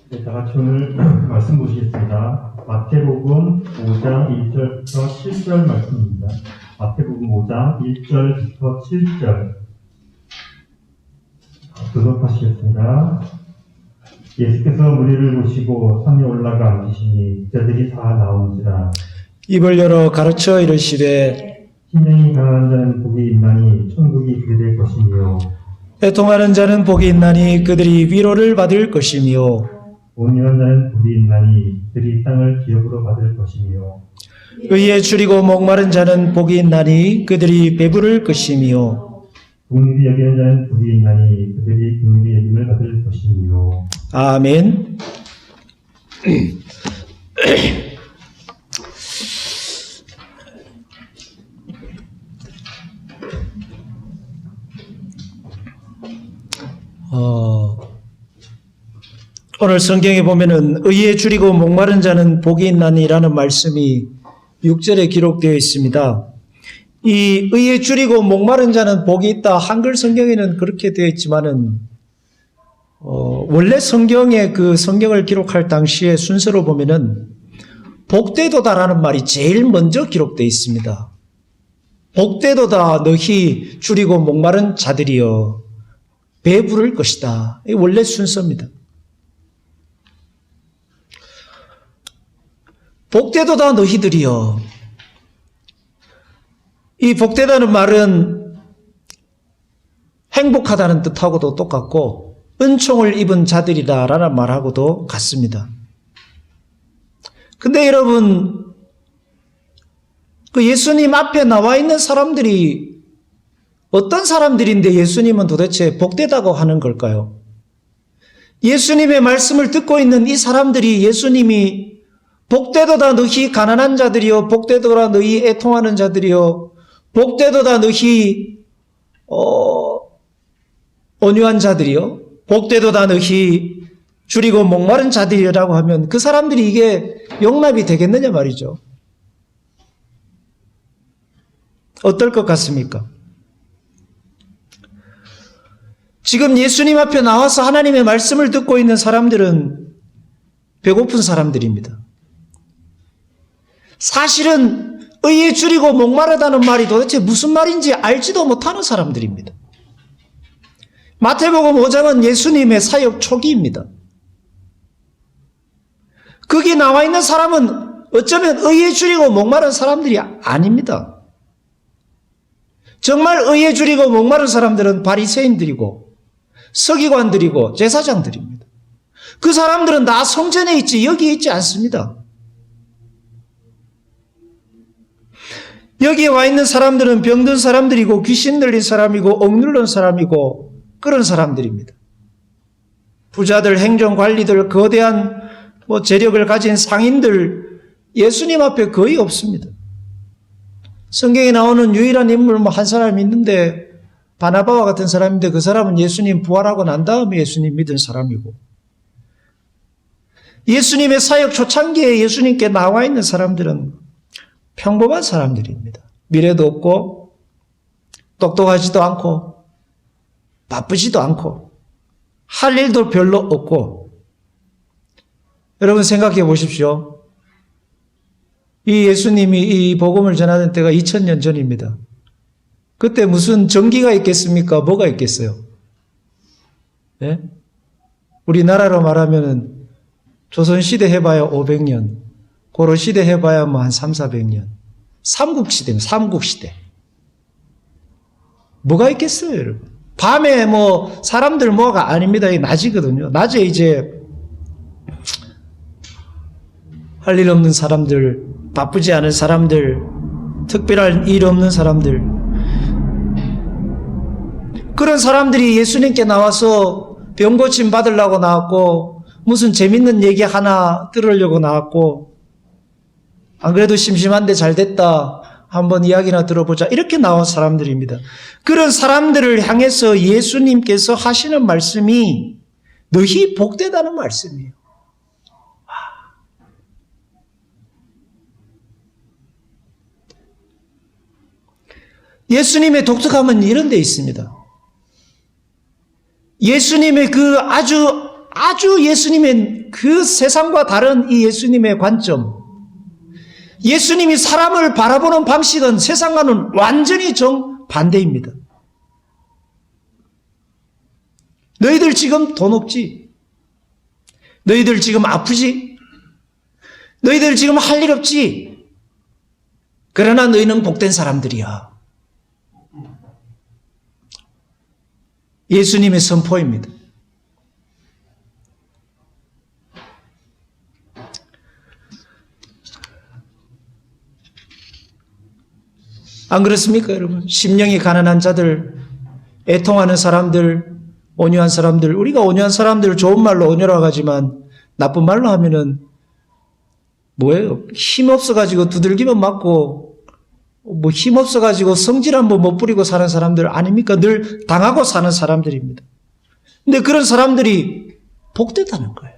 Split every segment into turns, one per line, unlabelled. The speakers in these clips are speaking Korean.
네, 다 같이 오늘 말씀 보시겠습니다. 마태복음 5장 1절부터 7절 말씀입니다. 마태복음 5장 1절부터 7절 교독하시겠습니다. 예수께서 무리를 보시고 산에 올라가 앉으시니 제자들이 다 나온지라.
입을 열어 가르쳐 이르시되
신령이 강한 자는 복이 있나니 천국이 그들 것이며
애통하는 자는 복이 있나니 그들이 위로를 받을 것이며
온유한 자는 복이 있나니 그들이 땅을 기업으로 받을 것이며
의에 줄이고 목마른 자는 복이 있나니 그들이 배부를 것이며
긍휼히 여기는 자는 복이 있나니 그들이 긍휼히 여김을 받을 것이며.
아멘. 오늘 성경에 보면은 의에 줄이고 목마른 자는 복이 있나니라는 말씀이 6절에 기록되어 있습니다. 이 의에 줄이고 목마른 자는 복이 있다. 한글 성경에는 그렇게 되어 있지만은 원래 성경에 그 성경을 기록할 당시의 순서로 보면은 복되도다라는 말이 제일 먼저 기록되어 있습니다. 복되도다 너희 줄이고 목마른 자들이여 배부를 것이다. 이게 원래 순서입니다. 복되도다 너희들이여. 이 복되다는 말은 행복하다는 뜻하고도 똑같고 은총을 입은 자들이다라는 말하고도 같습니다. 근데 여러분, 그 예수님 앞에 나와 있는 사람들이 어떤 사람들인데 예수님은 도대체 복되다고 하는 걸까요? 예수님의 말씀을 듣고 있는 이 사람들이 예수님이 복되도다 너희 가난한 자들이여, 복되도다 너희 애통하는 자들이여, 복되도다 너희 온유한 자들이여, 복되도다 너희 줄이고 목마른 자들이라고 하면 그 사람들이 이게 용납이 되겠느냐 말이죠. 어떨 것 같습니까? 지금 예수님 앞에 나와서 하나님의 말씀을 듣고 있는 사람들은 배고픈 사람들입니다. 사실은 의에 줄이고 목마르다는 말이 도대체 무슨 말인지 알지도 못하는 사람들입니다. 마태복음 5장은 예수님의 사역 초기입니다. 거기 나와 있는 사람은 어쩌면 의에 줄이고 목마른 사람들이 아닙니다. 정말 의에 줄이고 목마른 사람들은 바리새인들이고 서기관들이고 제사장들입니다. 그 사람들은 다 성전에 있지 여기에 있지 않습니다. 여기에 와 있는 사람들은 병든 사람들이고 귀신 들린 사람이고 억눌른 사람이고 그런 사람들입니다. 부자들, 행정관리들, 거대한 재력을 가진 상인들 예수님 앞에 거의 없습니다. 성경에 나오는 유일한 인물 한 사람이 있는데 바나바와 같은 사람인데 그 사람은 예수님 부활하고 난 다음에 예수님 믿은 사람이고 예수님의 사역 초창기에 예수님께 나와 있는 사람들은 평범한 사람들입니다. 미래도 없고 똑똑하지도 않고 바쁘지도 않고 할 일도 별로 없고. 여러분 생각해 보십시오. 이 예수님이 이 복음을 전하던 때가 2000년 전입니다. 그때 무슨 전기가 있겠습니까? 뭐가 있겠어요? 네? 우리나라로 말하면은 조선시대 해봐야 500년, 고려시대 해봐야 한 3, 400년. 삼국시대입니다. 삼국시대. 뭐가 있겠어요, 여러분? 밤에 사람들 뭐가 아닙니다. 낮이거든요. 낮에 이제 할 일 없는 사람들, 바쁘지 않은 사람들, 특별한 일 없는 사람들. 그런 사람들이 예수님께 나와서 병 고침 받으려고 나왔고, 무슨 재밌는 얘기 하나 들으려고 나왔고, 안 그래도 심심한데 잘 됐다. 한번 이야기나 들어보자. 이렇게 나온 사람들입니다. 그런 사람들을 향해서 예수님께서 하시는 말씀이 너희 복되다는 말씀이에요. 예수님의 독특함은 이런 데 있습니다. 예수님의 그 아주 아주 예수님의 그 세상과 다른 이 예수님의 관점, 예수님이 사람을 바라보는 방식은 세상과는 완전히 정반대입니다. 너희들 지금 돈 없지? 너희들 지금 아프지? 너희들 지금 할 일 없지? 그러나 너희는 복된 사람들이야. 예수님의 선포입니다. 안 그렇습니까, 여러분? 심령이 가난한 자들, 애통하는 사람들, 온유한 사람들, 우리가 온유한 사람들 좋은 말로 온유라고 하지만 나쁜 말로 하면은 뭐예요? 힘 없어가지고 두들기만 맞고 뭐 힘 없어가지고 성질 한번 못 부리고 사는 사람들 아닙니까? 늘 당하고 사는 사람들입니다. 근데 그런 사람들이 복되다는 거예요.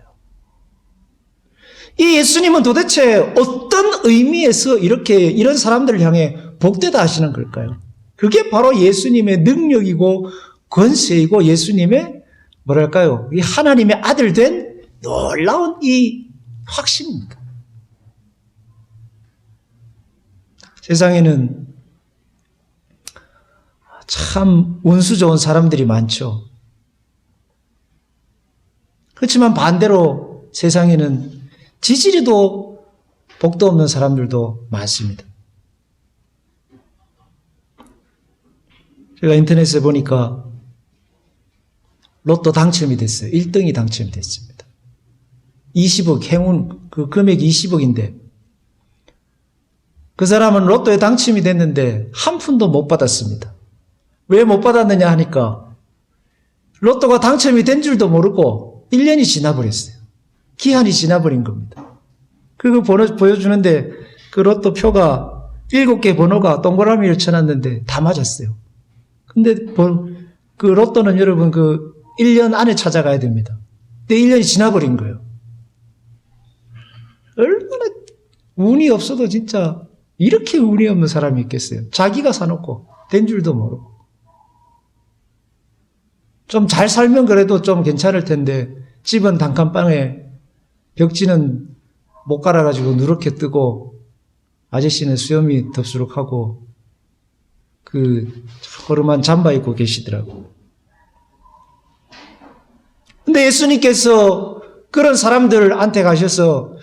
이 예수님은 도대체 어떤 의미에서 이렇게 이런 사람들을 향해 복되다 하시는 걸까요? 그게 바로 예수님의 능력이고 권세이고 예수님의 뭐랄까요? 이 하나님의 아들 된 놀라운 이 확신입니다. 세상에는 참 운수 좋은 사람들이 많죠. 그렇지만 반대로 세상에는 지지리도 복도 없는 사람들도 많습니다. 제가 인터넷에 보니까 로또 당첨이 됐어요. 1등이 당첨이 됐습니다. 20억, 행운, 그 금액이 20억인데 그 사람은 로또에 당첨이 됐는데 한 푼도 못 받았습니다. 왜 못 받았느냐 하니까 로또가 당첨이 된 줄도 모르고 1년이 지나버렸어요. 기한이 지나버린 겁니다. 그거 보여주는데 그 로또 표가 7개 번호가 동그라미를 쳐놨는데 다 맞았어요. 근데 그 로또는 여러분 그 1년 안에 찾아가야 됩니다. 근데 1년이 지나버린 거예요. 얼마나 운이 없어도 진짜 이렇게 운이 없는 사람이 있겠어요. 자기가 사놓고 된 줄도 모르고. 좀 잘 살면 그래도 좀 괜찮을 텐데 집은 단칸방에 벽지는 못 갈아가지고 누렇게 뜨고 아저씨는 수염이 덥수룩하고 그 허름한 잠바 입고 계시더라고. 근데 예수님께서 그런 사람들한테 가셔서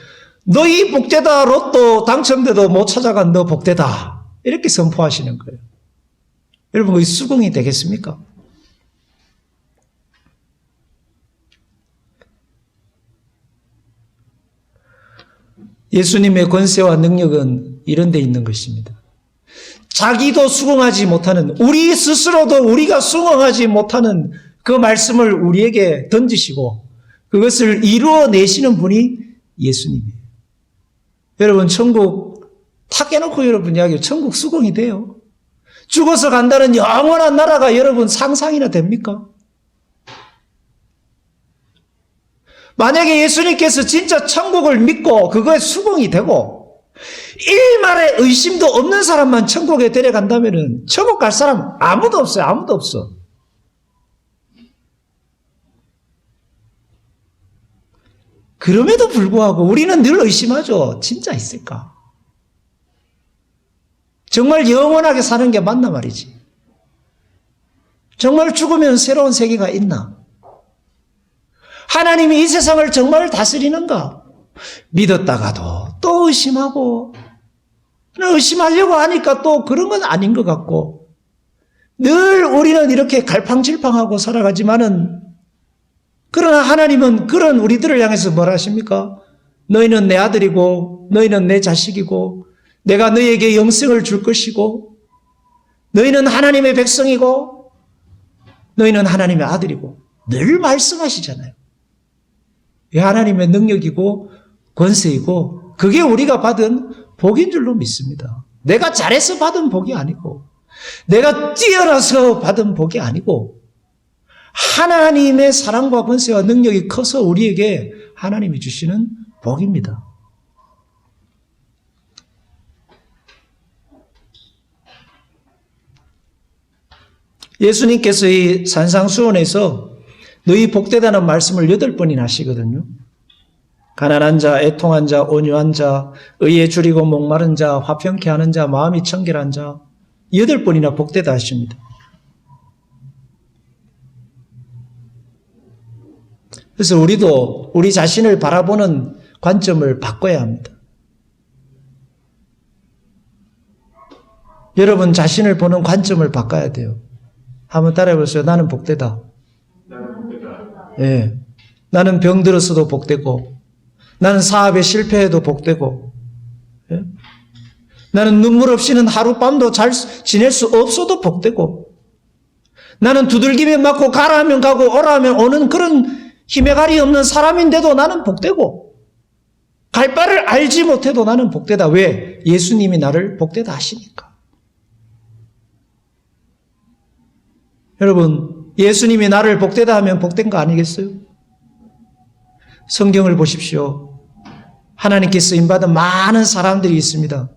너희 복되다, 로또 당첨돼도 못 찾아간 너 복되다 이렇게 선포하시는 거예요. 여러분 그게 수긍이 되겠습니까? 예수님의 권세와 능력은 이런 데 있는 것입니다. 자기도 수긍하지 못하는, 우리 스스로도 우리가 수긍하지 못하는 그 말씀을 우리에게 던지시고 그것을 이루어내시는 분이 예수님이에요. 여러분 천국 탁 깨놓고 여러분 이야기해요. 천국 수긍이 돼요? 죽어서 간다는 영원한 나라가 여러분 상상이나 됩니까? 만약에 예수님께서 진짜 천국을 믿고 그거에 수긍이 되고 일말의 의심도 없는 사람만 천국에 데려간다면 천국 갈 사람 아무도 없어요. 아무도 없어. 그럼에도 불구하고 우리는 늘 의심하죠. 진짜 있을까? 정말 영원하게 사는 게 맞나 말이지. 정말 죽으면 새로운 세계가 있나? 하나님이 이 세상을 정말 다스리는가? 믿었다가도 또 의심하고 의심하려고 하니까 또 그런 건 아닌 것 같고 늘 우리는 이렇게 갈팡질팡하고 살아가지만은 그러나 하나님은 그런 우리들을 향해서 뭘 하십니까? 너희는 내 아들이고 너희는 내 자식이고 내가 너희에게 영생을 줄 것이고 너희는 하나님의 백성이고 너희는 하나님의 아들이고 늘 말씀하시잖아요. 이 하나님의 능력이고 권세이고 그게 우리가 받은 복인 줄로 믿습니다. 내가 잘해서 받은 복이 아니고 내가 뛰어나서 받은 복이 아니고 하나님의 사랑과 권세와 능력이 커서 우리에게 하나님이 주시는 복입니다. 예수님께서 이 산상수훈에서 너희 복되다는 말씀을 8번이나 하시거든요. 가난한 자, 애통한 자, 온유한 자, 의에 줄이고 목마른 자, 화평케 하는 자, 마음이 청결한 자, 8번이나 복되다 하십니다. 그래서 우리도 우리 자신을 바라보는 관점을 바꿔야 합니다. 여러분 자신을 보는 관점을 바꿔야 돼요. 한번 따라해보세요. 나는 복되다. 예. 나는 병들었어도 복되고, 나는 사업에 실패해도 복되고, 예? 나는 눈물 없이는 하룻밤도 잘 지낼 수 없어도 복되고, 나는 두들기면 맞고 가라 하면 가고 오라 하면 오는 그런 힘의 갈이 없는 사람인데도 나는 복되고, 갈 바를 알지 못해도 나는 복되다. 왜? 예수님이 나를 복되다 하시니까. 여러분, 예수님이 나를 복되다 하면 복된 거 아니겠어요? 성경을 보십시오. 하나님께 쓰임받은 많은 사람들이 있습니다.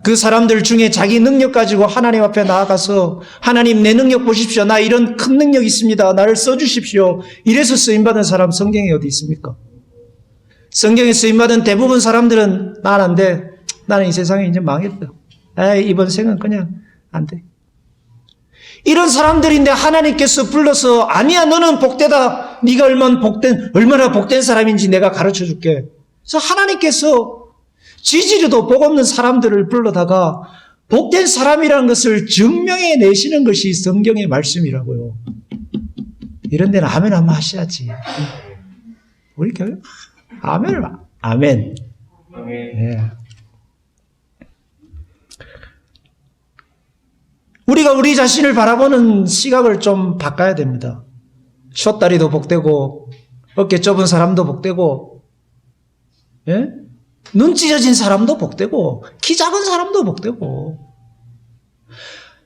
그 사람들 중에 자기 능력 가지고 하나님 앞에 나아가서 하나님 내 능력 보십시오. 나 이런 큰 능력 있습니다. 나를 써주십시오. 이래서 쓰임받은 사람 성경에 어디 있습니까? 성경에 쓰임받은 대부분 사람들은 난 안 돼. 나는 이 세상에 이제 망했다. 에이, 이번 생은 그냥 안 돼. 이런 사람들인데 하나님께서 불러서 아니야 너는 복되다. 네가 얼마나 복된 사람인지 내가 가르쳐 줄게. 그래서 하나님께서 지지리도 복 없는 사람들을 불러다가 복된 사람이라는 것을 증명해 내시는 것이 성경의 말씀이라고요. 이런 데는 아멘 한번 하셔야지. 우리 교회 아멘. 네. 우리가 우리 자신을 바라보는 시각을 좀 바꿔야 됩니다. 숏다리도 복되고 어깨 좁은 사람도 복되고, 예? 눈 찢어진 사람도 복되고 키 작은 사람도 복되고,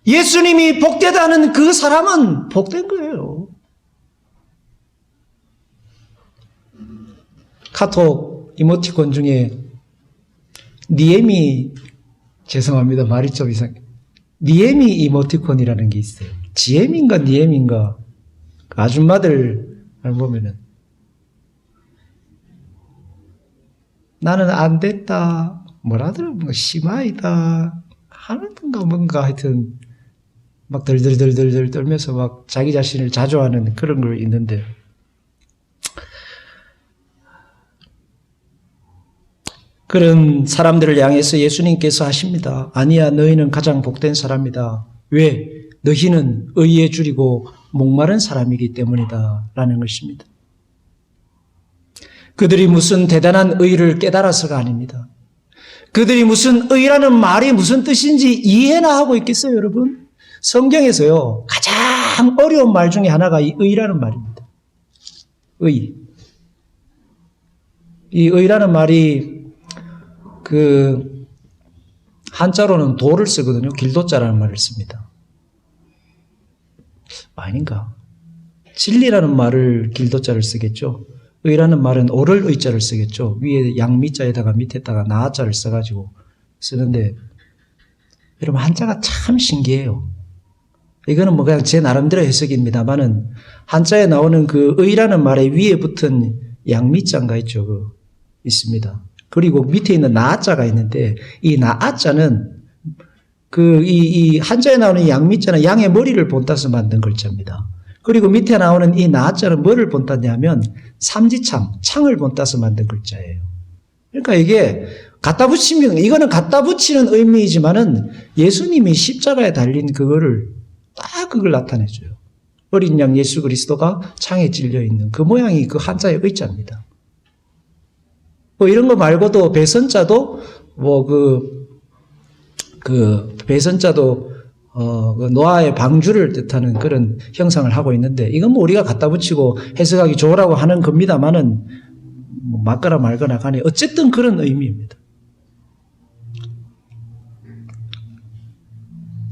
예수님이 복되다는 그 사람은 복된 거예요. 카톡 이모티콘 중에 니엠이, 죄송합니다 말이 좀 이상해, 니엠이 이모티콘이라는 게 있어요. 지엠인가 니엠인가, 그 아줌마들 보면은 나는 안 됐다, 뭐라더라, 뭔가 심하이다 하는가 뭔가 하여튼 막 덜덜덜덜 떨면서 막 자기 자신을 자조하는 그런 걸 있는데, 그런 사람들을 향해서 예수님께서 하십니다. 아니야, 너희는 가장 복된 사람이다. 왜? 너희는 의에 줄이고 목마른 사람이기 때문이다 라는 것입니다. 그들이 무슨 대단한 의를 깨달아서가 아닙니다. 그들이 무슨 의라는 말이 무슨 뜻인지 이해나 하고 있겠어요, 여러분? 성경에서요, 가장 어려운 말 중에 하나가 이 의라는 말입니다. 의. 이 의라는 말이 그 한자로는 도를 쓰거든요. 길도자라는 말을 씁니다. 아닌가? 진리라는 말을 길도자를 쓰겠죠. 의라는 말은 오를 의자를 쓰겠죠. 위에 양미자에다가 밑에다가 나자를 써가지고 쓰는데, 여러분 한자가 참 신기해요. 이거는 뭐 그냥 제 나름대로 해석입니다만은, 한자에 나오는 그 의라는 말에 위에 붙은 양미자인가 있죠. 그 있습니다. 그리고 밑에 있는 나자가 있는데, 이 나자는 이 한자에 나오는 양미자는 양의 머리를 본따서 만든 글자입니다. 그리고 밑에 나오는 이 나자는 뭐를 본따냐면 삼지창, 창을 본따서 만든 글자예요. 그러니까 이게 갖다 붙이면, 이거는 갖다 붙이는 의미이지만은 예수님이 십자가에 달린 그거를 딱 그걸 나타내줘요. 어린 양 예수 그리스도가 창에 찔려 있는 그 모양이 그 한자의 의자입니다. 뭐 이런 거 말고도 배선자도 배선자도 그 노아의 방주를 뜻하는 그런 형상을 하고 있는데, 이건 뭐 우리가 갖다 붙이고 해석하기 좋으라고 하는 겁니다만은 뭐 맞거나 말거나 간에 어쨌든 그런 의미입니다.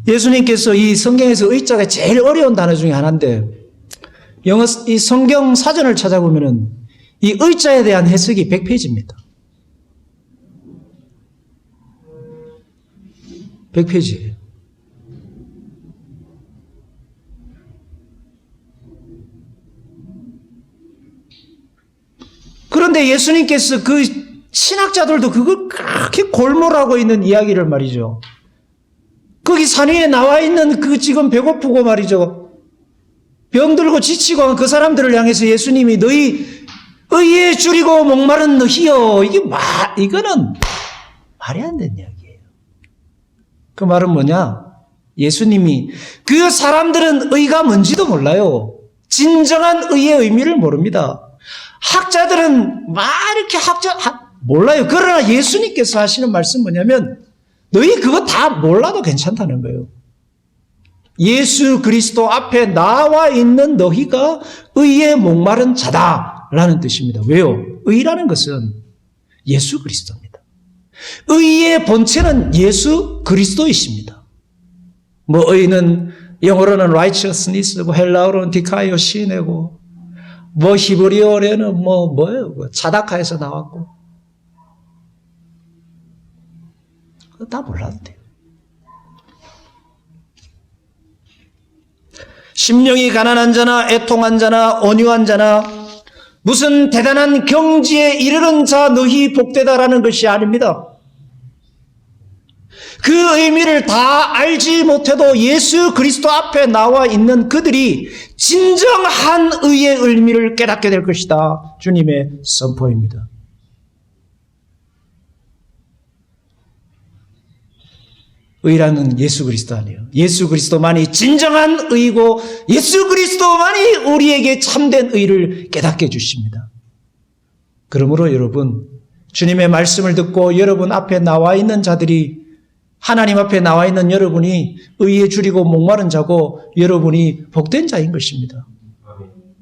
예수님께서 이 성경에서 의자가 제일 어려운 단어 중에 하나인데, 이 성경 사전을 찾아보면은 이 의자에 대한 해석이 100페이지입니다. 100페이지예요. 그런데 예수님께서 그 신학자들도 그걸 그렇게 골몰하고 있는 이야기를 말이죠. 거기 산 위에 나와 있는 그 지금 배고프고 말이죠. 병들고 지치고 그 사람들을 향해서 예수님이 너희 의에 줄이고 목마른 너희여. 이거는 말이 안 되는 이야기예요. 그 말은 뭐냐? 예수님이 그 사람들은 의가 뭔지도 몰라요. 진정한 의의 의미를 모릅니다. 학자들은 이렇게 몰라요. 그러나 예수님께서 하시는 말씀 뭐냐면 너희 그거 다 몰라도 괜찮다는 거예요. 예수 그리스도 앞에 나와 있는 너희가 의에 목마른 자다라는 뜻입니다. 왜요? 의라는 것은 예수 그리스도입니다. 의의 본체는 예수 그리스도이십니다. 의는 영어로는 righteousness고 헬라어로는 디카이오 시네고 히브리어로는 뭐예요? 자다카에서 나왔고 그거 다 몰라도 돼요. 심령이 가난한 자나 애통한 자나 온유한 자나 무슨 대단한 경지에 이르는 자 너희 복되다라는 것이 아닙니다. 그 의미를 다 알지 못해도 예수 그리스도 앞에 나와 있는 그들이 진정한 의의 의미를 깨닫게 될 것이다. 주님의 선포입니다. 의라는 예수 그리스도 아니에요. 예수 그리스도만이 진정한 의고 예수 그리스도만이 우리에게 참된 의를 깨닫게 해주십니다. 그러므로 여러분, 주님의 말씀을 듣고 여러분 앞에 나와 있는 자들이 하나님 앞에 나와 있는 여러분이 의에 줄이고 목마른 자고 여러분이 복된 자인 것입니다.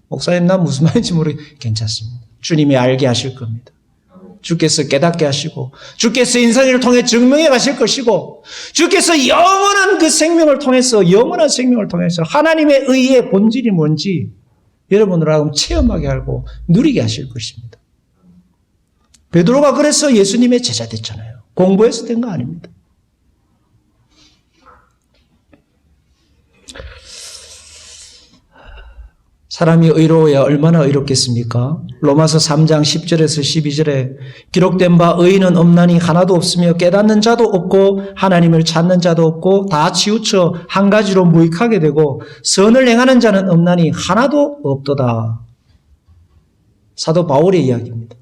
목사님 나 무슨 말인지 모르겠는데 괜찮습니다. 주님이 알게 하실 겁니다. 주께서 깨닫게 하시고 주께서 인생을 통해 증명해 가실 것이고 주께서 영원한 그 생명을 통해서 영원한 생명을 통해서 하나님의 의의 본질이 뭔지 여러분으로 하여금 체험하게 하고 누리게 하실 것입니다. 베드로가 그래서 예수님의 제자 됐잖아요. 공부해서 된 거 아닙니다. 사람이 의로워야 얼마나 의롭겠습니까? 로마서 3장 10절에서 12절에 기록된 바 의인은 없나니 하나도 없으며 깨닫는 자도 없고 하나님을 찾는 자도 없고 다 치우쳐 한 가지로 무익하게 되고 선을 행하는 자는 없나니 하나도 없도다. 사도 바울의 이야기입니다.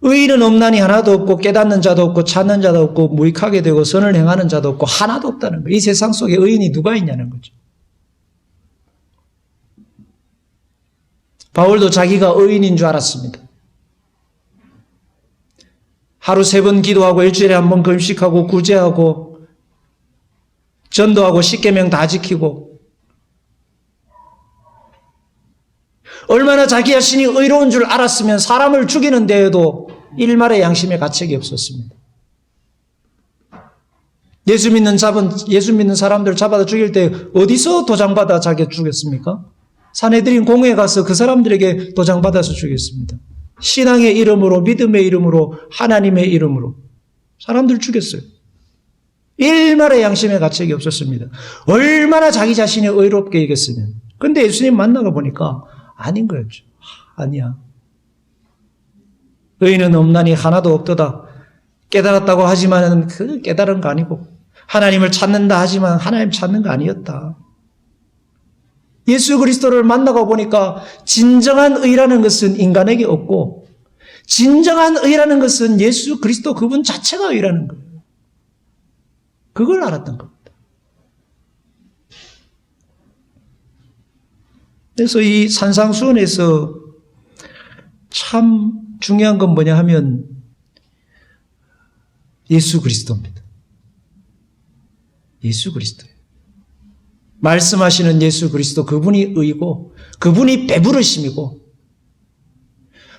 의인은 없나니 하나도 없고 깨닫는 자도 없고 찾는 자도 없고 무익하게 되고 선을 행하는 자도 없고 하나도 없다는 거예요. 이 세상 속에 의인이 누가 있냐는 거죠. 바울도 자기가 의인인 줄 알았습니다. 하루 3번 기도하고 일주일에 1번 금식하고 구제하고 전도하고 십계명 다 지키고 얼마나 자기 자신이 의로운 줄 알았으면 사람을 죽이는 데에도 일말의 양심의 가책이 없었습니다. 예수 믿는 사람들 잡아다 죽일 때 어디서 도장받아 자기 죽였습니까? 산헤드린 공회에 가서 그 사람들에게 도장받아서 죽였습니다. 신앙의 이름으로, 믿음의 이름으로, 하나님의 이름으로 사람들 죽였어요. 일말의 양심의 가책이 없었습니다. 얼마나 자기 자신이 의롭게 여겼으면. 그런데 예수님 만나가 보니까 아닌 거였죠. 아니야. 의인은 없나니 하나도 없도다. 깨달았다고 하지만 그 깨달은 거 아니고 하나님을 찾는다 하지만 하나님 찾는 거 아니었다. 예수 그리스도를 만나고 보니까 진정한 의라는 것은 인간에게 없고 진정한 의라는 것은 예수 그리스도 그분 자체가 의라는 거예요. 그걸 알았던 겁니다. 그래서 이 산상수훈에서 참 중요한 건 뭐냐 하면 예수 그리스도입니다. 예수 그리스도예요. 말씀하시는 예수 그리스도 그분이 의고 그분이 배부르심이고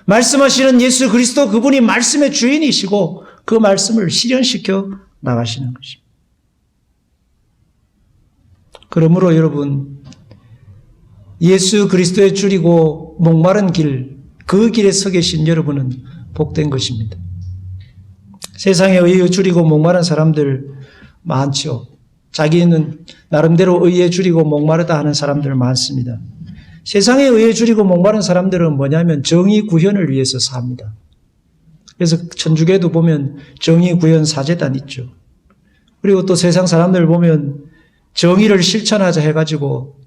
말씀하시는 예수 그리스도 그분이 말씀의 주인이시고 그 말씀을 실현시켜 나가시는 것입니다. 그러므로 여러분 예수 그리스도에 줄이고 목마른 길, 그 길에 서 계신 여러분은 복된 것입니다. 세상에 의에 줄이고 목마른 사람들 많죠. 자기는 나름대로 의에 줄이고 목마르다 하는 사람들 많습니다. 세상에 의해 줄이고 목마른 사람들은 뭐냐면 정의 구현을 위해서 삽니다. 그래서 천주교에도 보면 정의 구현 사제단 있죠. 그리고 또 세상 사람들 보면 정의를 실천하자 해가지고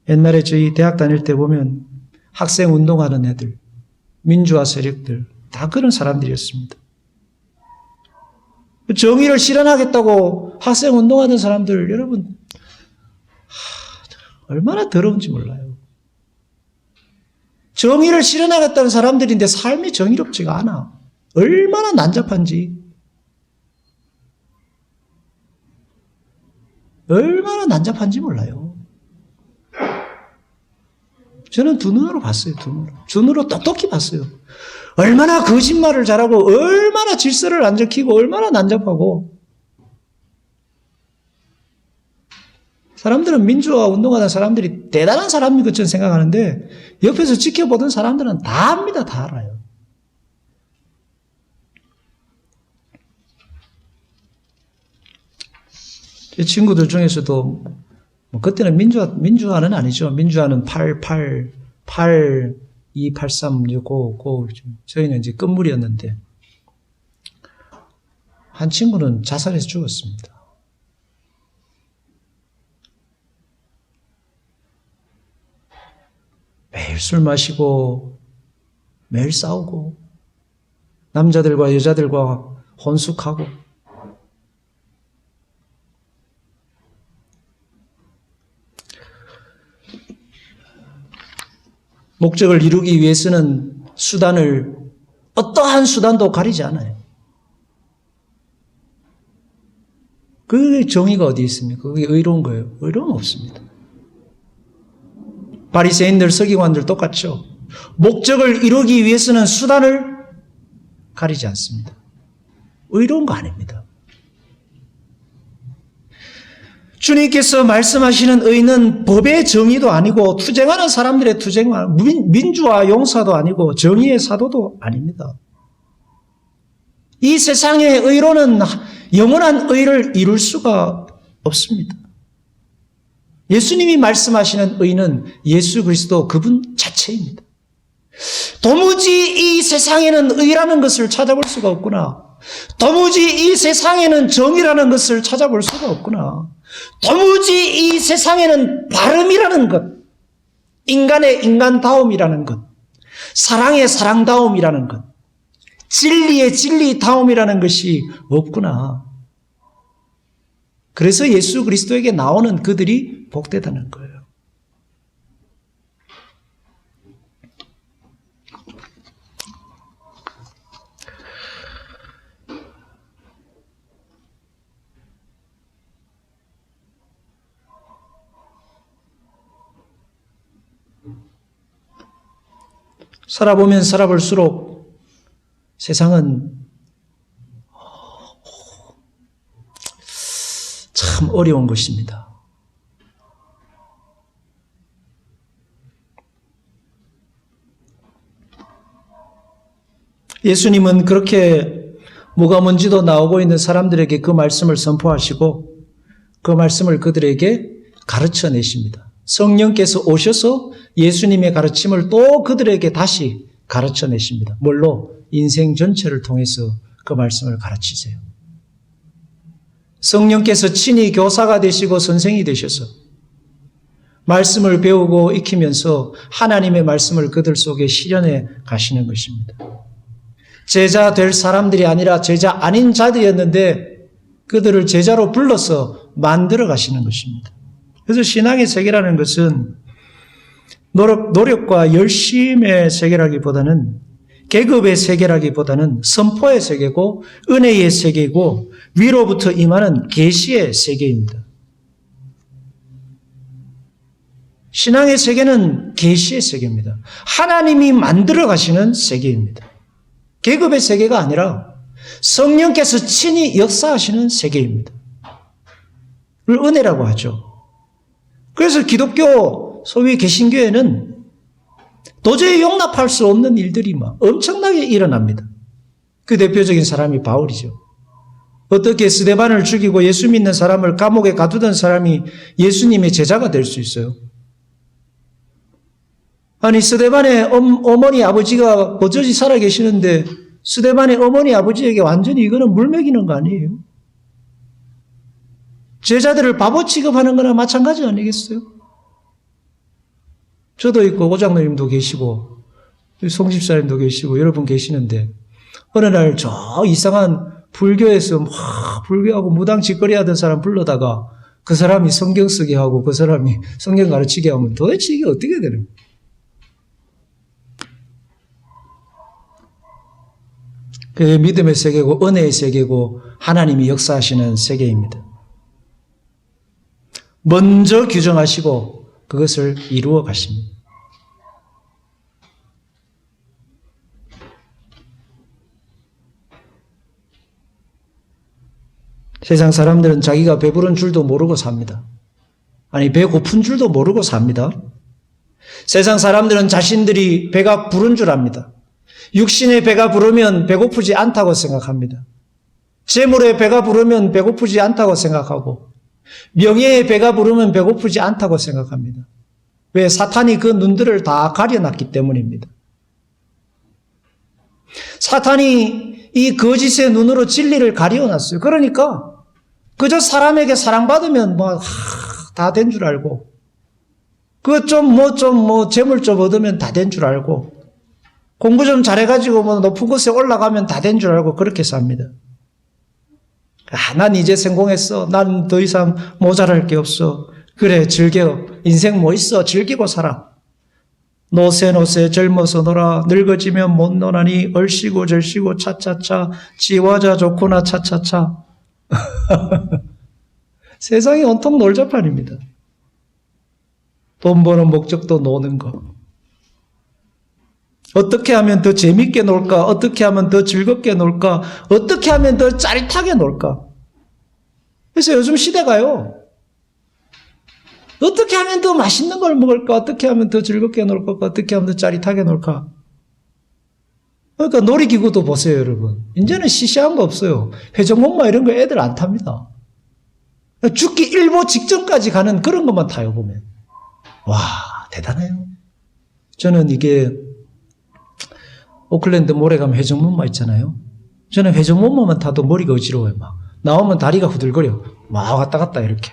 옛날에 저희 대학 다닐 때 보면 학생 운동하는 애들, 민주화 세력들 다 그런 사람들이었습니다. 정의를 실현하겠다고 학생 운동하는 사람들 여러분 얼마나 더러운지 몰라요. 정의를 실현하겠다는 사람들인데 삶이 정의롭지가 않아. 얼마나 난잡한지. 얼마나 난잡한지 몰라요. 저는 두 눈으로 봤어요. 두 눈으로 똑똑히 봤어요. 얼마나 거짓말을 잘하고 얼마나 질서를 안 지키고 얼마나 난잡하고. 사람들은 민주화 운동하는 사람들이 대단한 사람인 것처럼 생각하는데 옆에서 지켜보던 사람들은 다 압니다. 다 알아요. 제 친구들 중에서도 그때는 민주화는 아니죠. 민주화는 828365 저희는 이제 끝물이었는데 한 친구는 자살해서 죽었습니다. 매일 술 마시고 매일 싸우고 남자들과 여자들과 혼숙하고 목적을 이루기 위해서는 어떠한 수단도 가리지 않아요. 그게 정의가 어디 있습니까? 그게 의로운 거예요. 의로운 없습니다. 바리새인들, 서기관들 똑같죠. 목적을 이루기 위해서는 수단을 가리지 않습니다. 의로운 거 아닙니다. 주님께서 말씀하시는 의는 법의 정의도 아니고 투쟁하는 사람들의 투쟁, 민주화 용사도 아니고 정의의 사도도 아닙니다. 이 세상의 의로는 영원한 의를 이룰 수가 없습니다. 예수님이 말씀하시는 의는 예수 그리스도 그분 자체입니다. 도무지 이 세상에는 의라는 것을 찾아볼 수가 없구나. 도무지 이 세상에는 정의라는 것을 찾아볼 수가 없구나. 도무지 이 세상에는 바름이라는 것, 인간의 인간다움이라는 것, 사랑의 사랑다움이라는 것, 진리의 진리다움이라는 것이 없구나. 그래서 예수 그리스도에게 나오는 그들이 복되다는 거예요. 살아보면 살아볼수록 세상은 참 어려운 것입니다. 예수님은 그렇게 뭐가 뭔지도 나오고 있는 사람들에게 그 말씀을 선포하시고 그 말씀을 그들에게 가르쳐 내십니다. 성령께서 오셔서 예수님의 가르침을 또 그들에게 다시 가르쳐 내십니다. 뭘로? 인생 전체를 통해서 그 말씀을 가르치세요. 성령께서 친히 교사가 되시고 선생이 되셔서 말씀을 배우고 익히면서 하나님의 말씀을 그들 속에 실현해 가시는 것입니다. 제자 될 사람들이 아니라 제자 아닌 자들이었는데 그들을 제자로 불러서 만들어 가시는 것입니다. 그래서 신앙의 세계라는 것은 노력과 열심의 세계라기보다는 계급의 세계라기보다는 선포의 세계고 은혜의 세계고 위로부터 임하는 계시의 세계입니다. 신앙의 세계는 계시의 세계입니다. 하나님이 만들어 가시는 세계입니다. 계급의 세계가 아니라 성령께서 친히 역사하시는 세계입니다. 그걸 은혜라고 하죠. 그래서 기독교 소위 개신교에는 도저히 용납할 수 없는 일들이 막 엄청나게 일어납니다. 그 대표적인 사람이 바울이죠. 어떻게 스데반을 죽이고 예수 믿는 사람을 감옥에 가두던 사람이 예수님의 제자가 될 수 있어요? 아니 스데반의 어머니 아버지가 버젓이 살아 계시는데 스데반의 어머니 아버지에게 완전히 이거는 물 먹이는 거 아니에요? 제자들을 바보 취급하는 거나 마찬가지 아니겠어요? 저도 있고 오장로님도 계시고 송 집사님도 계시고 여러분 계시는데 어느 날 저 이상한 불교에서 막 불교하고 무당 짓거리 하던 사람 불러다가 그 사람이 성경 쓰게 하고 그 사람이 성경 가르치게 하면 도대체 이게 어떻게 되는 거예요? 그게 믿음의 세계고 은혜의 세계고 하나님이 역사하시는 세계입니다. 먼저 규정하시고 그것을 이루어 가십니다. 세상 사람들은 자기가 배부른 줄도 모르고 삽니다. 아니 배고픈 줄도 모르고 삽니다. 세상 사람들은 자신들이 배가 부른 줄 압니다. 육신의 배가 부르면 배고프지 않다고 생각합니다. 재물의 배가 부르면 배고프지 않다고 생각하고 명예의 배가 부르면 배고프지 않다고 생각합니다. 왜? 사탄이 그 눈들을 다 가려놨기 때문입니다. 사탄이 이 거짓의 눈으로 진리를 가려놨어요. 그러니까 그저 사람에게 사랑받으면 다 된 줄 알고 그 재물 좀 얻으면 다 된 줄 알고 공부 좀 잘해가지고 높은 곳에 올라가면 다 된 줄 알고 그렇게 삽니다. 난 이제 성공했어. 난 더 이상 모자랄 게 없어. 그래 즐겨. 인생 뭐 있어. 즐기고 살아. 노세 젊어서 놀아. 늙어지면 못 노나니 얼씨구 절씨구 차차차 지화자 좋구나 차차차. 세상이 온통 놀자판입니다. 돈 버는 목적도 노는 거. 어떻게 하면 더 재밌게 놀까? 어떻게 하면 더 즐겁게 놀까? 어떻게 하면 더 짜릿하게 놀까? 그래서 요즘 시대가요. 어떻게 하면 더 맛있는 걸 먹을까? 어떻게 하면 더 즐겁게 놀까? 어떻게 하면 더 짜릿하게 놀까? 그러니까 놀이기구도 보세요, 여러분. 이제는 시시한 거 없어요. 회전목마 이런 거 애들 안 탑니다. 죽기 일보 직전까지 가는 그런 것만 타요, 보면. 와, 대단해요. 저는 이게 오클랜드 모래 가면 회전목마 있잖아요. 저는 회전목마만 타도 머리가 어지러워요. 막 나오면 다리가 후들거려. 막 왔다 갔다 이렇게.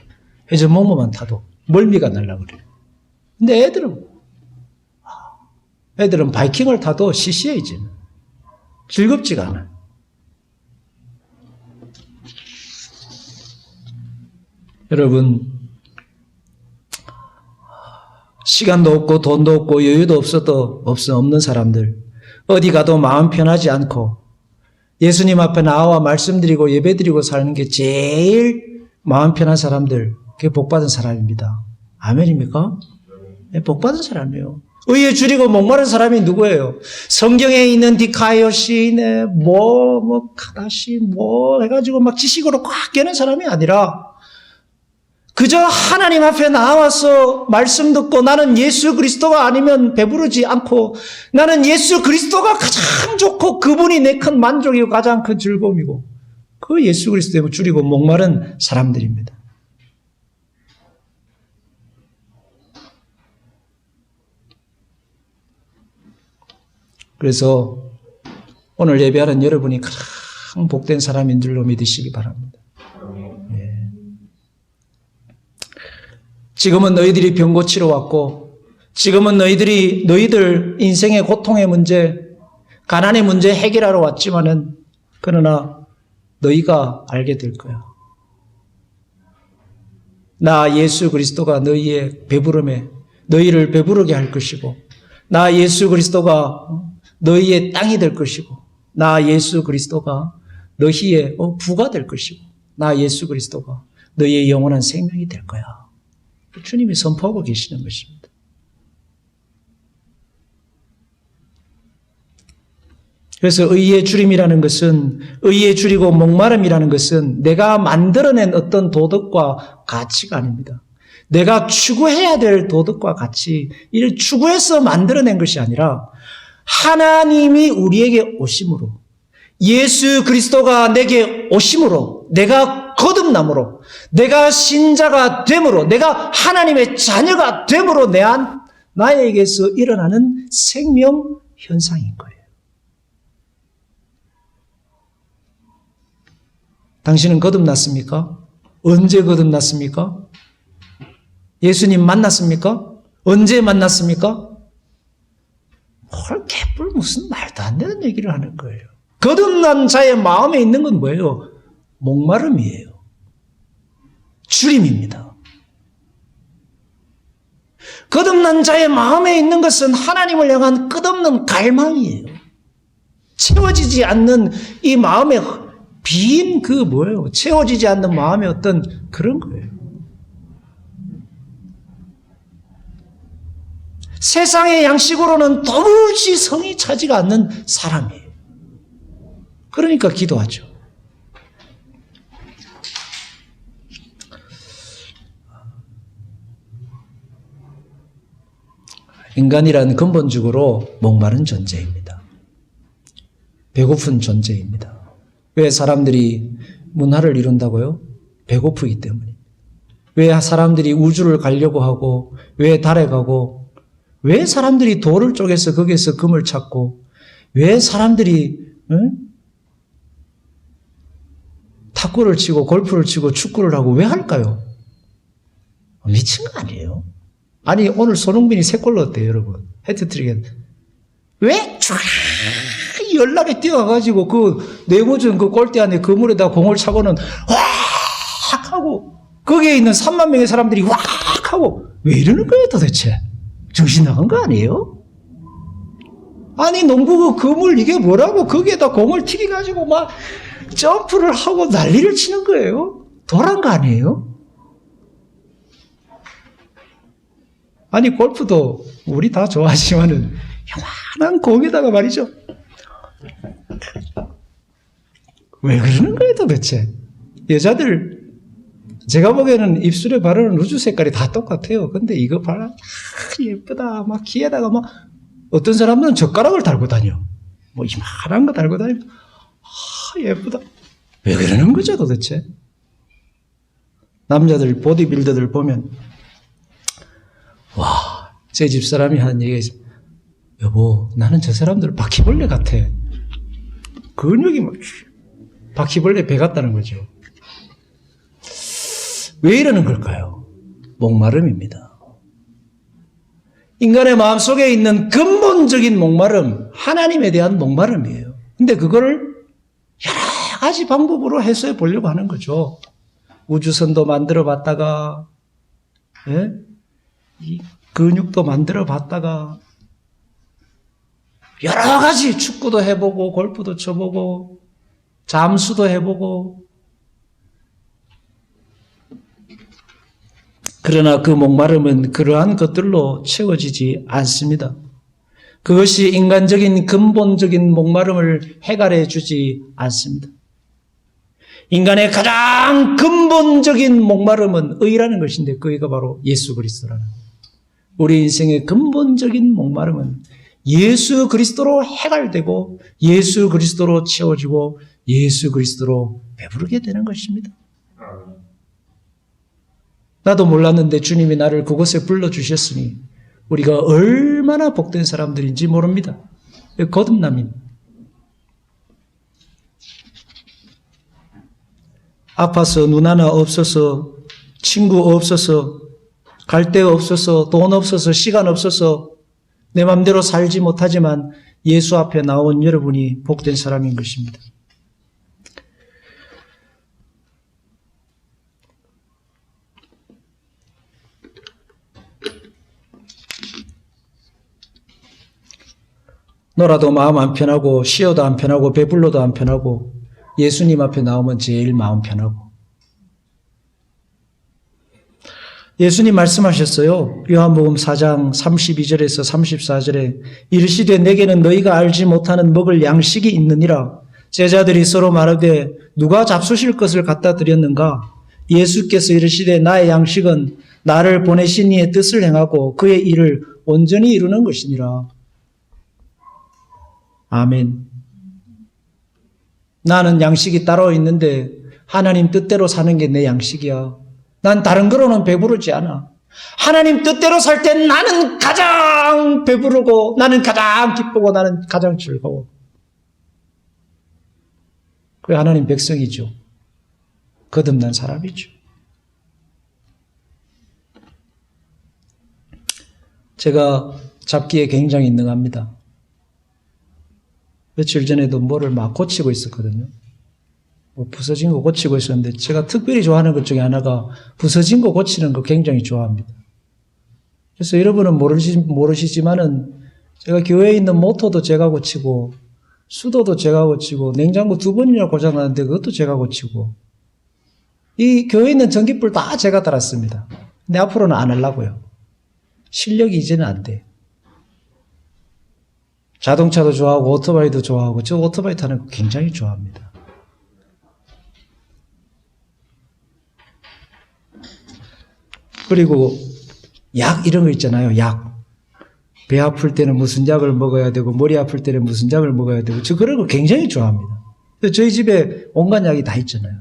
회전목마만 타도 멀미가 날라 그래요. 근데 애들은 바이킹을 타도 시시해 이제는. 즐겁지가 않아요. 여러분, 시간도 없고 돈도 없고 여유도 없는 사람들, 어디 가도 마음 편하지 않고 예수님 앞에 나와 말씀드리고 예배드리고 사는 게 제일 마음 편한 사람들, 그게 복받은 사람입니다. 아멘입니까? 네, 복받은 사람이에요. 의에 줄이고 목마른 사람이 누구예요? 성경에 있는 디카이오 시인의 카다시 해가지고 막 지식으로 꽉 깨는 사람이 아니라 그저 하나님 앞에 나와서 말씀 듣고 나는 예수 그리스도가 아니면 배부르지 않고 나는 예수 그리스도가 가장 좋고 그분이 내 큰 만족이고 가장 큰 즐거움이고 그 예수 그리스도에 줄이고 목마른 사람들입니다. 그래서 오늘 예배하는 여러분이 가장 복된 사람인 줄로 믿으시기 바랍니다. 예. 지금은 너희들이 병 고치러 왔고 지금은 너희들 인생의 고통의 문제, 가난의 문제 해결하러 왔지만은 그러나 너희가 알게 될 거야. 나 예수 그리스도가 너희의 배부름에 너희를 배부르게 할 것이고 나 예수 그리스도가 너희의 땅이 될 것이고 나 예수 그리스도가 너희의 부가 될 것이고 나 예수 그리스도가 너희의 영원한 생명이 될 거야. 주님이 선포하고 계시는 것입니다. 그래서 의의 줄임이라는 것은 의의 줄이고 목마름이라는 것은 내가 만들어낸 어떤 도덕과 가치가 아닙니다. 내가 추구해야 될 도덕과 가치, 이를 추구해서 만들어낸 것이 아니라 하나님이 우리에게 오심으로 예수 그리스도가 내게 오심으로 내가 거듭남으로 내가 신자가 됨으로 내가 하나님의 자녀가 됨으로 내 안 나에게서 일어나는 생명 현상인 거예요. 당신은 거듭났습니까? 언제 거듭났습니까? 예수님 만났습니까? 언제 만났습니까? 헐, 개뿔 무슨 말도 안 되는 얘기를 하는 거예요. 거듭난 자의 마음에 있는 건 뭐예요? 목마름이에요. 주림입니다. 거듭난 자의 마음에 있는 것은 하나님을 향한 끝없는 갈망이에요. 채워지지 않는 이 마음의 빈 채워지지 않는 마음의 어떤 그런 거예요. 세상의 양식으로는 도무지 성이 차지가 않는 사람이에요. 그러니까 기도하죠. 인간이란 근본적으로 목마른 존재입니다. 배고픈 존재입니다. 왜 사람들이 문화를 이룬다고요? 배고프기 때문입니다. 왜 사람들이 우주를 가려고 하고, 왜 달에 가고, 왜 사람들이 돌을 쪼개서 거기에서 금을 찾고, 왜 사람들이 탁구를 치고 골프를 치고 축구를 하고 왜 할까요? 미친 거 아니에요? 아니 오늘 손흥민이 3골 넣었대요, 여러분. 해트트릭. 왜 쫙 연락에 뛰어가가지고 그 네모전 그 골대 안에 그물에다 공을 차고는 확 하고 거기에 있는 3만 명의 사람들이 확 하고 왜 이러는 거예요 도대체? 정신 나간 거 아니에요? 아니 농구 그 그물 이게 뭐라고 거기에다 공을 튀겨가지고 막 점프를 하고 난리를 치는 거예요? 도란 거 아니에요? 아니 골프도 우리 다 좋아하지만은 요만한 공에다가 말이죠. 왜 그러는 거예요 도대체? 여자들 제가 보기에는 입술에 바르는 루즈 색깔이 다 똑같아요. 근데 이거 봐라 예쁘다 막 귀에다가 막 어떤 사람들은 젓가락을 달고 다녀. 뭐 이만한 거 달고 다니면 예쁘다. 왜 그러는 거죠 도대체? 남자들 보디빌더들 보면 와, 제 집사람이 하는 얘기가 있어요. 여보, 나는 저 사람들 바퀴벌레 같아. 근육이 막 바퀴벌레 배 같다는 거죠. 왜 이러는 걸까요? 목마름입니다. 인간의 마음속에 있는 근본적인 목마름, 하나님에 대한 목마름이에요. 근데 그거를 여러 가지 방법으로 해소해 보려고 하는 거죠. 우주선도 만들어 봤다가, 예? 이 근육도 만들어 봤다가, 여러 가지 축구도 해보고, 골프도 쳐보고, 잠수도 해보고, 그러나 그 목마름은 그러한 것들로 채워지지 않습니다. 그것이 인간적인 근본적인 목마름을 해결해 주지 않습니다. 인간의 가장 근본적인 목마름은 의라는 것인데 그 의가 바로 예수 그리스도라는 거예요. 우리 인생의 근본적인 목마름은 예수 그리스도로 해결되고 예수 그리스도로 채워지고 예수 그리스도로 배부르게 되는 것입니다. 나도 몰랐는데 주님이 나를 그곳에 불러주셨으니 우리가 얼마나 복된 사람들인지 모릅니다. 거듭남입니다. 아파서 눈 하나 없어서 친구 없어서 갈 데 없어서 돈 없어서 시간 없어서 내 맘대로 살지 못하지만 예수 앞에 나온 여러분이 복된 사람인 것입니다. 놀아도 마음 안 편하고 쉬어도 안 편하고 배불러도 안 편하고 예수님 앞에 나오면 제일 마음 편하고 예수님 말씀하셨어요. 요한복음 4장 32절에서 34절에 이르시되 내게는 너희가 알지 못하는 먹을 양식이 있느니라. 제자들이 서로 말하되 누가 잡수실 것을 갖다 드렸는가? 예수께서 이르시되 나의 양식은 나를 보내신 이의 뜻을 행하고 그의 일을 온전히 이루는 것이니라. 아멘. 나는 양식이 따로 있는데 하나님 뜻대로 사는 게 내 양식이야. 난 다른 거로는 배부르지 않아. 하나님 뜻대로 살 때 나는 가장 배부르고 나는 가장 기쁘고 나는 가장 즐거워. 그게 하나님 백성이죠. 거듭난 사람이죠. 제가 잡기에 굉장히 능합니다. 며칠 전에도 뭐를 막 고치고 있었거든요. 뭐 부서진 거 고치고 있었는데 제가 특별히 좋아하는 것 중에 하나가 부서진 거 고치는 거 굉장히 좋아합니다. 그래서 여러분은 모르시지만은 제가 교회에 있는 모터도 제가 고치고 수도도 제가 고치고 냉장고 2번이나 고장났는데 그것도 제가 고치고 이 교회에 있는 전기불 다 제가 달았습니다. 근데 앞으로는 안 하려고요. 실력이 이제는 안 돼. 자동차도 좋아하고 오토바이도 좋아하고 저 오토바이 타는 거 굉장히 좋아합니다. 그리고 약 이런 거 있잖아요. 약. 배 아플 때는 무슨 약을 먹어야 되고 머리 아플 때는 무슨 약을 먹어야 되고 저 그런 거 굉장히 좋아합니다. 저희 집에 온갖 약이 다 있잖아요.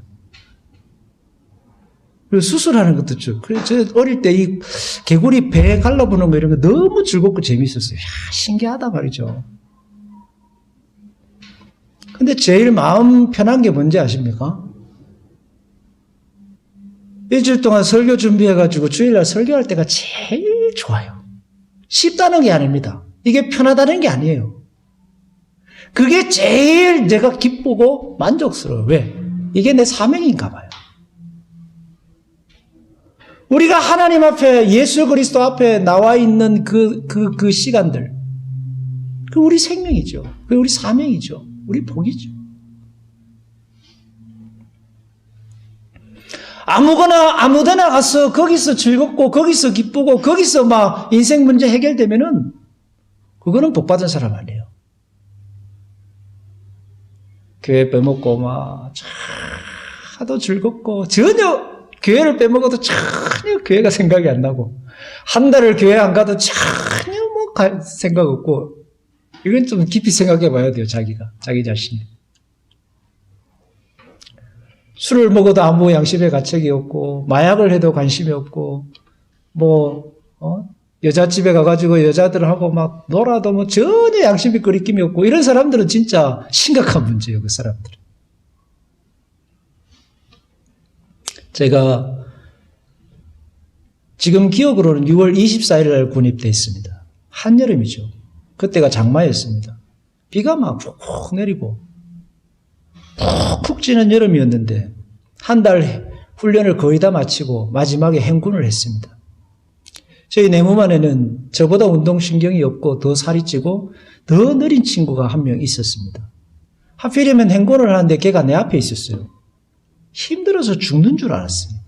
그리고 수술하는 것도 좀. 그래서 저 어릴 때 이 개구리 배 갈라보는 거 이런 거 너무 즐겁고 재밌었어요. 야, 신기하다 말이죠. 근데 제일 마음 편한 게 뭔지 아십니까? 일주일 동안 설교 준비해가지고 주일날 설교할 때가 제일 좋아요. 쉽다는 게 아닙니다. 이게 편하다는 게 아니에요. 그게 제일 내가 기쁘고 만족스러워요. 왜? 이게 내 사명인가 봐요. 우리가 하나님 앞에 예수 그리스도 앞에 나와 있는 그 시간들 그 우리 생명이죠. 그 우리 사명이죠. 우리 복이죠. 아무데나 가서 거기서 즐겁고 거기서 기쁘고 거기서 막 인생 문제 해결되면은 그거는 복 받은 사람 아니에요. 교회 빼먹고 막 하도 즐겁고 전혀 교회를 빼먹어도 전혀 교회가 생각이 안 나고 한 달을 교회 안 가도 전혀 뭐 생각 없고 이건 좀 깊이 생각해 봐야 돼요. 자기 자신이. 술을 먹어도 아무 양심의 가책이 없고 마약을 해도 관심이 없고 여자집에 가가지고 여자들하고 막 놀아도 뭐 전혀 양심이 거리낌이 없고 이런 사람들은 진짜 심각한 문제예요. 그 사람들은. 제가 지금 기억으로는 6월 24일 날 군입돼 있습니다. 한여름이죠. 그때가 장마였습니다. 비가 막 푹 내리고 푹 찌는 여름이었는데 한 달 훈련을 거의 다 마치고 마지막에 행군을 했습니다. 저희 내몸 안에는 저보다 운동신경이 없고 더 살이 찌고 더 느린 친구가 한 명 있었습니다. 하필이면 행군을 하는데 걔가 내 앞에 있었어요. 힘들어서 죽는 줄 알았습니다.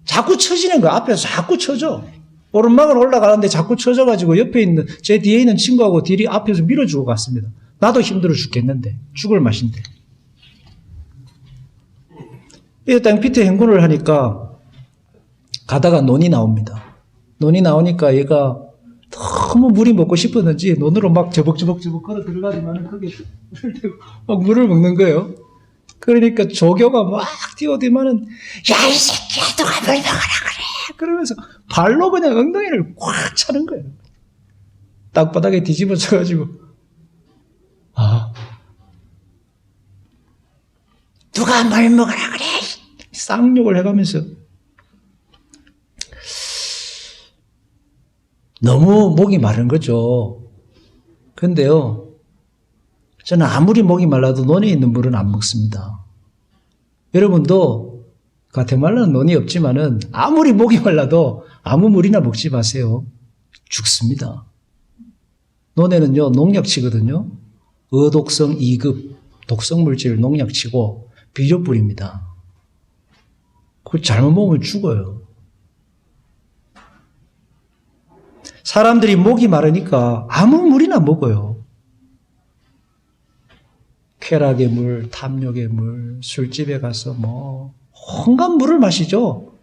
자꾸 처지는 거야. 앞에서 자꾸 처져. 오르막을 올라가는데 자꾸 처져가지고 옆에 있는 제 뒤에 있는 친구하고 뒤리 앞에서 밀어주고 갔습니다. 나도 힘들어 죽겠는데 죽을 맛인데. 일단 밑에 행군을 하니까 가다가 논이 나옵니다. 논이 나오니까 얘가 너무 물이 먹고 싶었는지 논으로 막 저벅저벅 걸어 들어가지만 거기에 물을 대고 막 물을 먹는 거예요. 그러니까 조교가 막 뛰어들면은 야 이 새끼야 너가 물 먹어라 그래 그러면서 발로 그냥 엉덩이를 꽉 차는 거예요. 땅바닥에 뒤집어져가지고 누가 물 먹어라 그래 쌍욕을 해가면서 너무 목이 마른 거죠. 근데요 저는 아무리 목이 말라도 논에 있는 물은 안 먹습니다. 여러분도 가테말라는 논이 없지만은 아무리 목이 말라도 아무 물이나 먹지 마세요. 죽습니다. 논에는요 농약치거든요. 어독성 2급 독성물질 농약치고 비료뿌립니다. 그걸 잘못 먹으면 죽어요. 사람들이 목이 마르니까 아무 물이나 먹어요. 쾌락의 물, 탐욕의 물, 술집에 가서 온갖 물을 마시죠.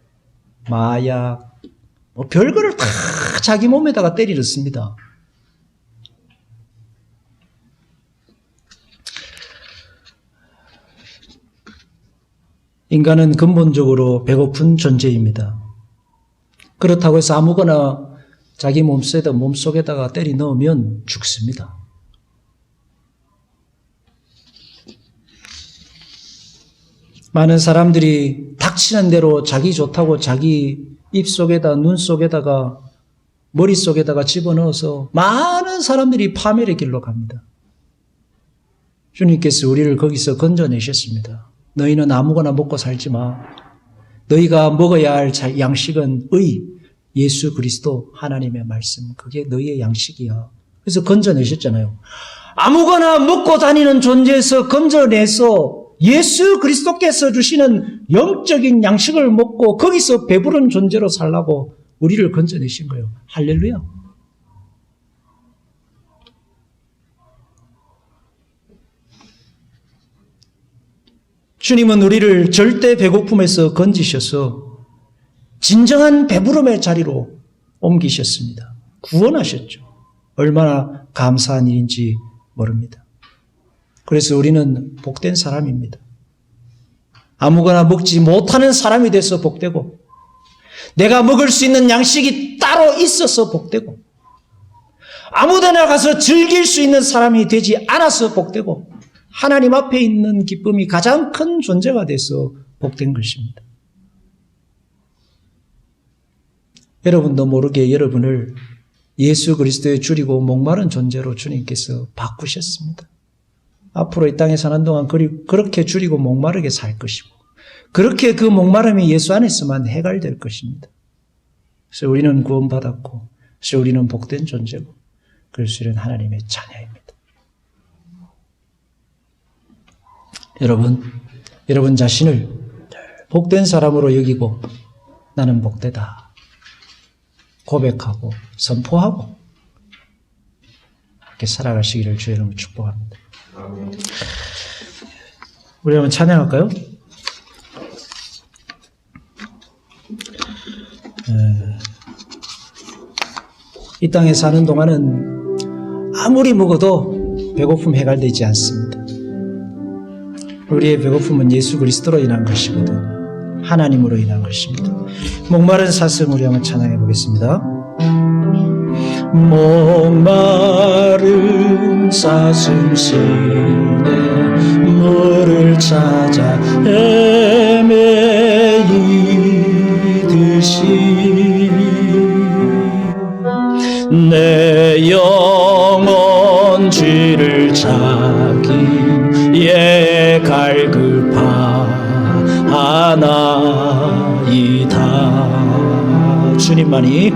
마약, 별거를 다 자기 몸에다가 때리 넣습니다. 인간은 근본적으로 배고픈 존재입니다. 그렇다고 해서 아무거나 자기 몸속에다가 때리 넣으면 죽습니다. 많은 사람들이 닥치는 대로 자기 좋다고 자기 입속에다 눈 속에다가 머릿속에다가 집어넣어서 많은 사람들이 파멸의 길로 갑니다. 주님께서 우리를 거기서 건져내셨습니다. 너희는 아무거나 먹고 살지 마. 너희가 먹어야 할 양식은 예수 그리스도 하나님의 말씀. 그게 너희의 양식이야. 그래서 건져내셨잖아요. 아무거나 먹고 다니는 존재에서 건져내서 예수 그리스도께서 주시는 영적인 양식을 먹고 거기서 배부른 존재로 살라고 우리를 건져내신 거예요. 할렐루야. 주님은 우리를 절대 배고픔에서 건지셔서 진정한 배부름의 자리로 옮기셨습니다. 구원하셨죠. 얼마나 감사한 일인지 모릅니다. 그래서 우리는 복된 사람입니다. 아무거나 먹지 못하는 사람이 돼서 복되고, 내가 먹을 수 있는 양식이 따로 있어서 복되고, 아무데나 가서 즐길 수 있는 사람이 되지 않아서 복되고, 하나님 앞에 있는 기쁨이 가장 큰 존재가 돼서 복된 것입니다. 여러분도 모르게 여러분을 예수 그리스도의 줄이고 목마른 존재로 주님께서 바꾸셨습니다. 앞으로 이 땅에 사는 동안 그렇게 줄이고 목마르게 살 것이고, 그렇게 그 목마름이 예수 안에서만 해결될 것입니다. 그래서 우리는 구원받았고, 그래서 우리는 복된 존재고, 그래서 우리는 하나님의 자녀입니다. 여러분 자신을 복된 사람으로 여기고 나는 복되다 고백하고 선포하고 이렇게 살아가시기를 주의 이름으로 축복합니다. 우리 한번 찬양할까요? 이 땅에 사는 동안은 아무리 먹어도 배고픔 해결되지 않습니다. 우리의 배고픔은 예수 그리스도로 인한 것이거든. 하나님으로 인한 것입니다. 목마른 사슴 우리 한번 찬양해 보겠습니다. 목마른 사슴시내 물을 찾아 헤매이듯이 내 영혼 쥐를 찾기에 갈급하나이다. 주님만이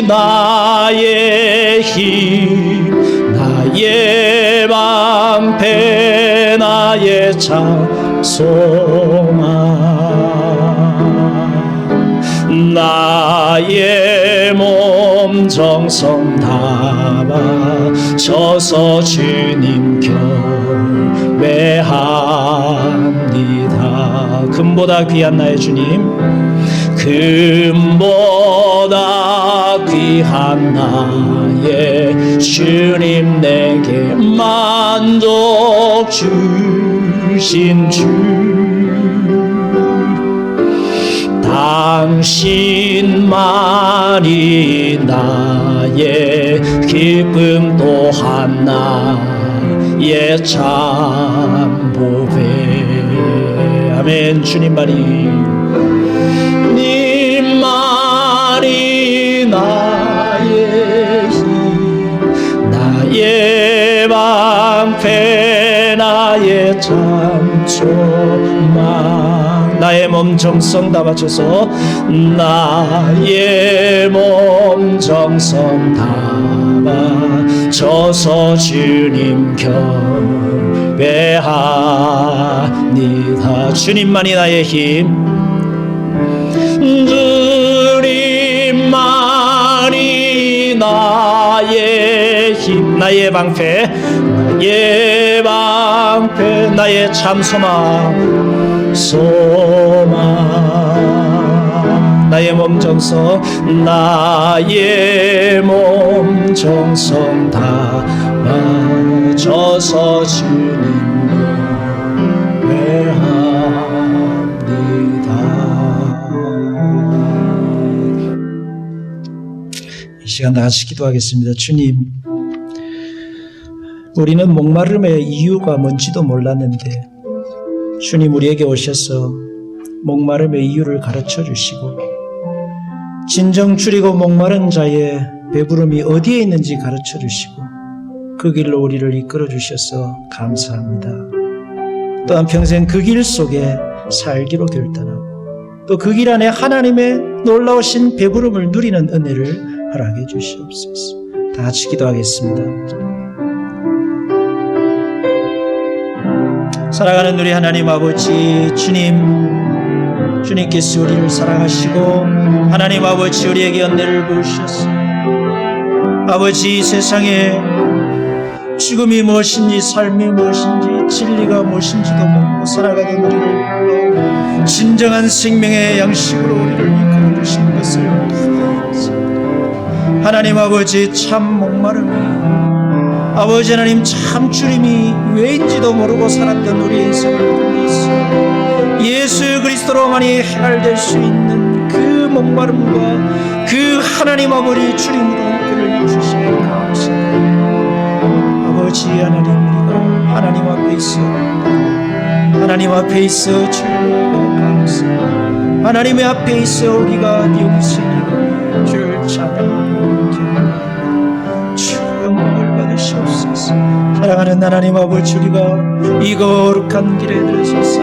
나의 힘, 나의 방패, 나의 참 소망, 나의 몸 정성 다 바쳐서 주님 경배합니다. 금보다 귀한 나의 주님, 금보다 귀한 나의 주님, 내게 만족 주신 주, 당신만이 나의 기쁨 또한 나의 참 보배. 아멘. 주님만이 나의 힘, 나의 방패, 나의 참 소망, 나의 몸 정성 다 바쳐서, 나의 몸 정성 다 바쳐서 주님 경배합니다. 주님만이 나의 힘, 주님만이 나의 힘, 나의 방패, 나의 방패, 나의 참 소망, 나의 몸 정성, 나의 몸 정성 다 바쳐서 주님 경배합니다. 이 시간 다 같이 기도하겠습니다. 주님, 우리는 목마름의 이유가 뭔지도 몰랐는데 주님 우리에게 오셔서 목마름의 이유를 가르쳐 주시고 진정 줄이고 목마른 자의 배부름이 어디에 있는지 가르쳐 주시고 그 길로 우리를 이끌어 주셔서 감사합니다. 또한 평생 그 길 속에 살기로 결단하고 또 그 길 안에 하나님의 놀라우신 배부름을 누리는 은혜를 허락해 주시옵소서. 다 같이 기도하겠습니다. 사랑하는 우리 하나님 아버지, 주님께서 우리를 사랑하시고 하나님 아버지 우리에게 은혜를 부으셨소. 아버지, 이 세상에 죽음이 무엇인지 삶이 무엇인지 진리가 무엇인지도 모르고 살아가는 우리를 진정한 생명의 양식으로 우리를 이끌어 주신 것을 하나님 아버지, 참 목마름이 아버지 하나님 참 주님이 왜인지도 모르고 살았던 우리의 인생을 돌리소. 예수 그리스도로만이 해결될 수 있는 그 목마름과 그 하나님 아버지 주님으로 이끌어 주시니 감사합니다. 아버지 하나님, 우리가 하나님 앞에 있어 즐거워 감사합니다. 하나님의 앞에 있어 우리가 영생이고 주를 찬양하고 주 영광을 받으시옵소서. 사랑하는 하나님 아버지, 우리가 이 거룩한 길에 들어서서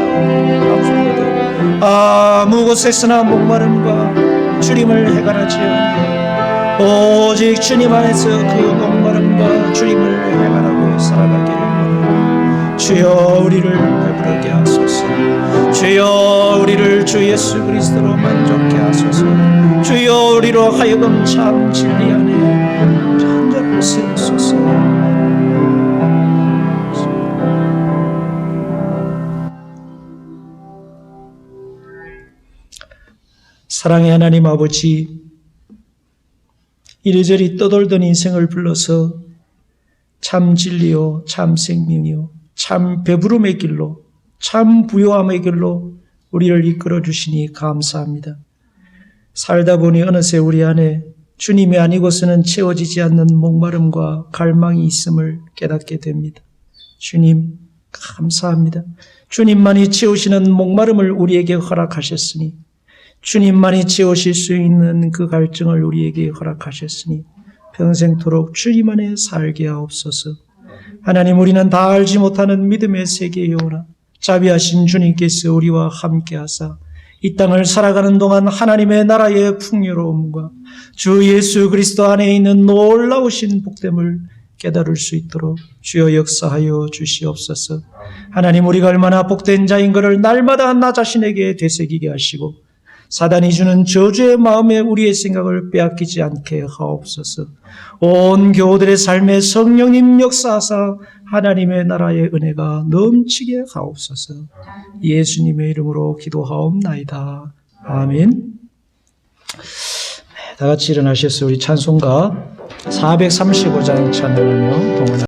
아무 곳에서나 목마름과 주님을 해결하지 않고 오직 주님 안에서 그 목마름과 주님을 해결하고 살아가기를 원합니다. 주여 우리를 배부르게 하소서. 주여 우리를 주 예수 그리스도로 만족케 하소서. 주여 우리로 하여금 참 진리 안에 전자를 세우소서. 사랑의 하나님 아버지, 이리저리 떠돌던 인생을 불러서 참 진리요 참 생명이요 참 배부름의 길로 참 부요함의 길로 우리를 이끌어 주시니 감사합니다. 살다 보니 어느새 우리 안에 주님이 아니고서는 채워지지 않는 목마름과 갈망이 있음을 깨닫게 됩니다. 주님 감사합니다. 주님만이 채우시는 목마름을 우리에게 허락하셨으니 주님만이 채우실 수 있는 그 갈증을 우리에게 허락하셨으니 평생토록 주님 안에 살게 하옵소서. 하나님, 우리는 다 알지 못하는 믿음의 세계에 오나 자비하신 주님께서 우리와 함께하사 이 땅을 살아가는 동안 하나님의 나라의 풍요로움과 주 예수 그리스도 안에 있는 놀라우신 복됨을 깨달을 수 있도록 주여 역사하여 주시옵소서. 하나님, 우리가 얼마나 복된 자인 것을 날마다 나 자신에게 되새기게 하시고 사단이 주는 저주의 마음에 우리의 생각을 빼앗기지 않게 하옵소서. 온 교우들의 삶에 성령님 역사하사 하나님의 나라의 은혜가 넘치게 하옵소서. 예수님의 이름으로 기도하옵나이다. 아멘. 다 같이 일어나셔서 우리 찬송가 435장 찬양하며 동원합니다.